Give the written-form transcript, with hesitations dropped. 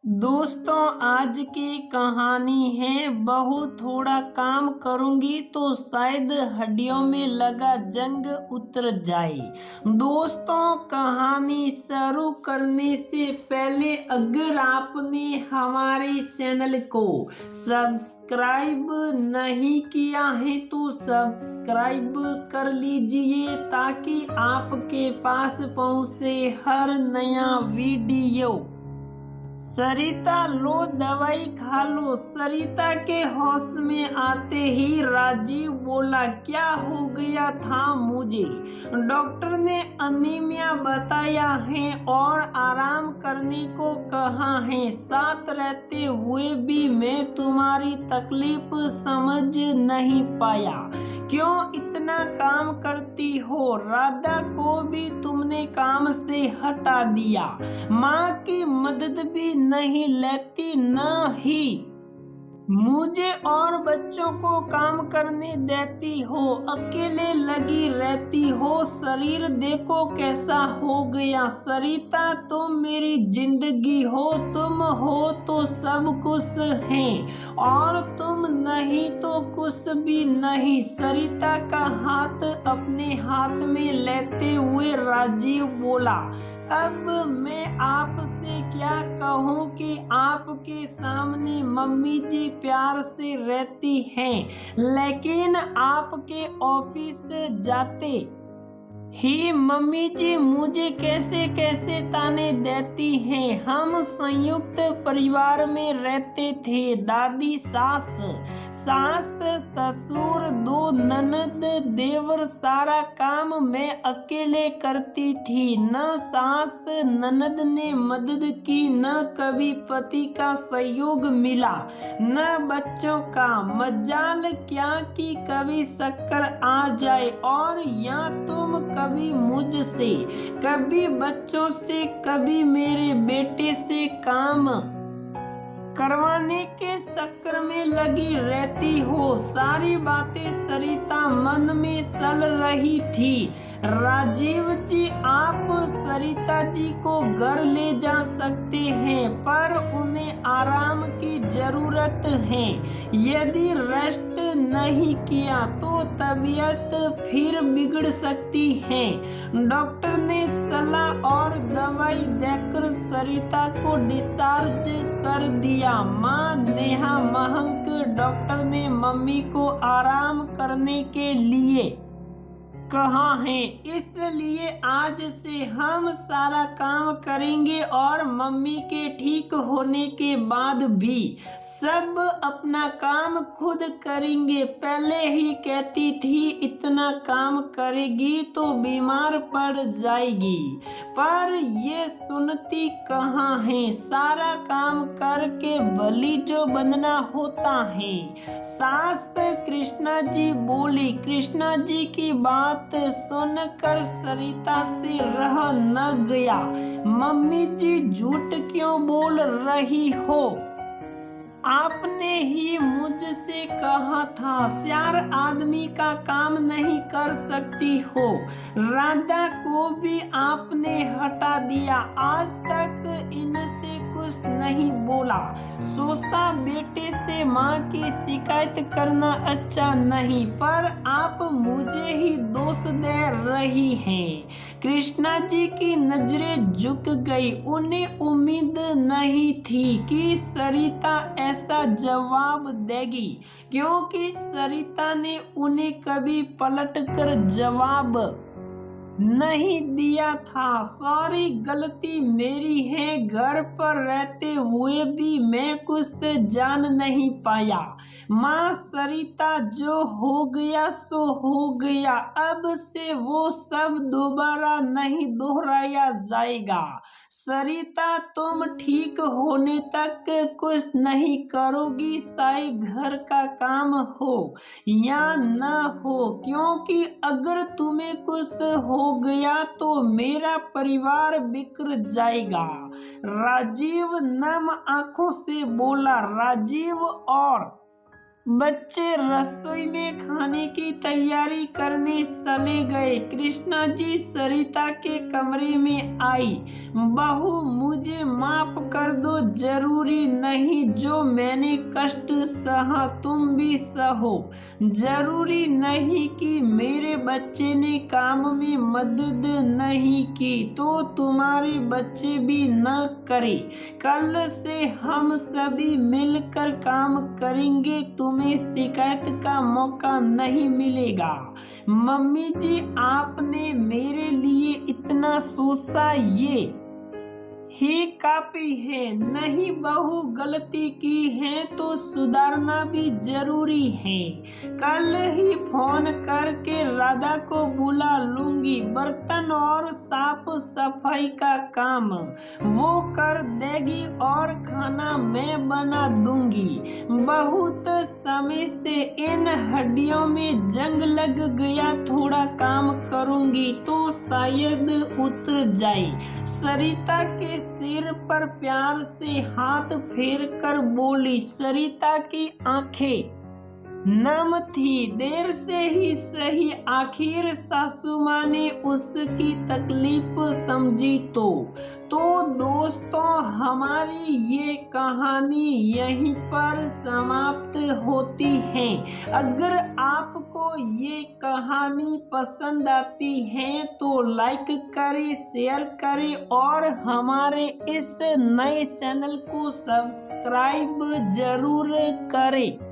दोस्तों, आज की कहानी है। बहुत थोड़ा काम करूंगी तो शायद हड्डियों में लगा जंग उतर जाए। दोस्तों, कहानी शुरू करने से पहले अगर आपने हमारे चैनल को सब्सक्राइब नहीं किया है तो सब्सक्राइब कर लीजिए ताकि आपके पास पहुंचे हर नया वीडियो। सरिता, लो दवाई खा लो। सरिता के होश में आते ही राजीव बोला, क्या हो गया था मुझे? डॉक्टर ने अनीमिया बताया है और आराम करने को कहा है। साथ रहते हुए भी मैं तुम्हारी तकलीफ समझ नहीं पाया। क्यों इतना काम करती हो? राधा को भी तुमने काम से हटा दिया। माँ की मदद भी नहीं लेती, न ही मुझे और बच्चों को काम करने देती हो। अकेले लगी रहती हो। शरीर देखो कैसा हो गया। सरिता, तुम मेरी जिंदगी हो। तुम हो तो सब कुछ है और तुम नहीं तो कुछ भी नहीं। सरिता का हाथ अपने हाथ में लेते हुए राजीव बोला, अब मैं आपसे क्या कहूँ कि आपके सामने मम्मी जी प्यार से रहती हैं, लेकिन आपके ऑफिस जाते ही मम्मी जी मुझे कैसे कैसे ताने देती हैं। हम संयुक्त परिवार में रहते थे। दादी, सास ससुर, दो ननद, देवर, सारा काम मैं अकेले करती थी। न सास ननद ने मदद की, न कभी पति का सहयोग मिला, न बच्चों का। मजाल क्या कि कभी शक्कर आ जाए और या तुम कभी मुझसे, कभी बच्चों से, कभी मेरे बेटे से काम करवाने के चक्कर में लगी रहती हो। सारी बातें सरिता मन में चल रही थी। राजीव जी, आप सरिता जी को घर ले जा सकते हैं, पर उन्हें आराम की जरूरत है। यदि रेस्ट नहीं किया तो तबीयत फिर बिगड़ सकती है। डॉक्टर ने सलाह और दवाई देकर सरिता को डिस्चार्ज कर दिया। माँ नेहा महंक, डॉक्टर ने मम्मी को आराम करने के लिए कहा है, इसलिए आज से हम सारा काम करेंगे और मम्मी के ठीक होने के बाद भी सब अपना काम खुद करेंगे। पहले ही कहती थी इतना काम करेगी तो बीमार पड़ जाएगी, पर ये सुनती कहाँ है। सारा काम करके बलि जो बनना होता है। सास कृष्णा जी बोली। कृष्णा जी की बात सुनकर सरिता से रह न गया। मम्मी जी, झूठ क्यों बोल रही हो? आपने ही मुझसे कहा था 4 आदमी का काम नहीं कर सकती हो। राधा को भी आपने हटा दिया। आज तक इनसे कुछ नहीं बोला। सोचा बेटे से माँ की शिकायत करना अच्छा नहीं, पर आप मुझे ही दोष दे रही हैं। कृष्णा जी की नजरें झुक गई। उन्हें उम्मीद नहीं थी कि सरिता ऐसा जवाब देगी, क्योंकि सरिता ने उन्हें कभी पलटकर जवाब नहीं दिया था। सारी गलती मेरी है। घर पर रहते हुए भी मैं कुछ जान नहीं पाया। माँ, सरिता, जो हो गया सो हो गया। अब से वो सब दोबारा नहीं दोहराया जाएगा। सरिता, तुम ठीक होने तक कुछ नहीं करोगी, चाहे घर का काम हो या न हो, क्योंकि अगर तुम्हें कुछ हो गया तो मेरा परिवार बिखर जाएगा। राजीव नम आंखों से बोला। राजीव और बच्चे रसोई में खाने की तैयारी करने चले गए। कृष्णा जी सरिता के कमरे में आई। बहू मुझे माफ कर दो, जरूरी नहीं जो मैंने कष्ट सहा तुम भी सहो। जरूरी नहीं कि मेरे बच्चे ने काम में मदद नहीं की तो तुम्हारे बच्चे भी न करे। कल से हम सभी मिलकर काम करेंगे, तुम्हें शिकायत का मौका नहीं मिलेगा। मम्मी जी आपने मेरे लिए इतना सोचा ये ही काफी है। नहीं बहू गलती की है तो सुधारना भी जरूरी है। कल ही फोन करके राधा को बुला लूंगी। बर्तन और साफ सफाई का काम वो कर देगी और खाना मैं बना दूंगी। बहुत समय से इन हड्डियों में जंग लग गया, थोड़ा काम करूंगी तो शायद उतर जाए। सरिता के सिर पर प्यार से हाथ फेर कर बोली। सरिता की आंखें नम थी। देर से ही सही आखिर सासू माँ ने उसकी तकलीफ समझी। तो दोस्तों हमारी ये कहानी यहीं पर समाप्त होती है। अगर आपको ये कहानी पसंद आती है तो लाइक करें, शेयर करें और हमारे इस नए चैनल को सब्सक्राइब जरूर करें।